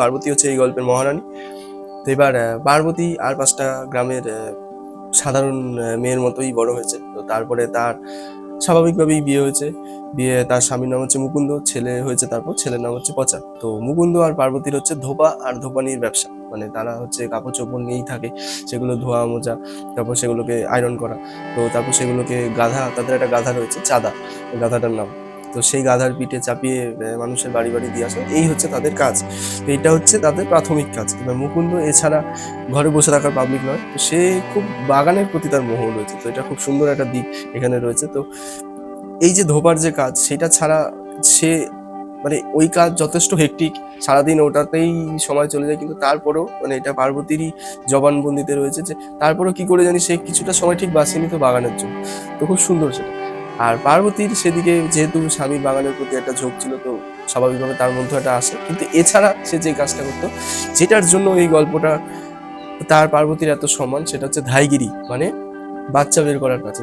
পার্বতী হচ্ছে এই গল্পের মহারানী। তো এবার পার্বতী আর 5টা গ্রামের সাধারণ মেয়ের মতোই বড় হয়েছে। তো তারপরে তার স্বাভাবিকভাবেই বিয়ে হয়েছে। বিয়ে, তার স্বামীর নাম হচ্ছে মুকুন্দ, ছেলে হয়েছে, তারপর ছেলের নাম হচ্ছে পচা। তো মুকুন্দ আর পার্বতীর হচ্ছে ধোপা আর ধোপানির ব্যবসা, মানে তারা হচ্ছে কাপড় চোপড় নিয়েই থাকে, সেগুলো ধোয়া মোজা, তারপর সেগুলোকে আয়রন করা। তো তারপর সেগুলোকে গাধা, তাদের একটা গাধা রয়েছে চাঁদা, ওই গাধাটার নাম। তো সেই গাধার পিঠে চাপিয়ে মানুষের বাড়ি বাড়ি দিয়ে আসা, এই হচ্ছে তাদের কাজ। তো এটা হচ্ছে তাদের প্রাথমিক কাজ। এবার মুকুন্দ এছাড়া ঘরে বসে থাকার পাবলিক নয়, তো সে খুব বাগানের প্রতি তার মোহ রয়েছে। তো এটা খুব সুন্দর একটা দিক এখানে রয়েছে। তো এই যে ধোপার যে কাজ, সেটা ছাড়া সে, মানে ওই কাজ যথেষ্ট হেক্টিক, সারাদিন ওটাতেই সময় চলে যায়, কিন্তু তারপরেও মানে এটা পার্বতীরই জবানবন্দিতে রয়েছে যে তারপরেও কি করে জানি সে কিছুটা সময় ঠিক বাঁচিয়ে নিত বাগানের জন্য। তো খুব সুন্দর সেটা। আর পার্বতীর সেদিকে যেহেতু স্বামীর বাগানের প্রতি একটা ঝোঁক ছিল, তো স্বাভাবিকভাবে তার মধ্যে একটা আসে। কিন্তু এছাড়া সে যে কাজটা করতো, যেটার জন্য এই গল্পটা, তার পার্বতীর এত সম্মান, সেটা হচ্ছে ধাইগিরি, মানে বাচ্চা বের করার কাজ।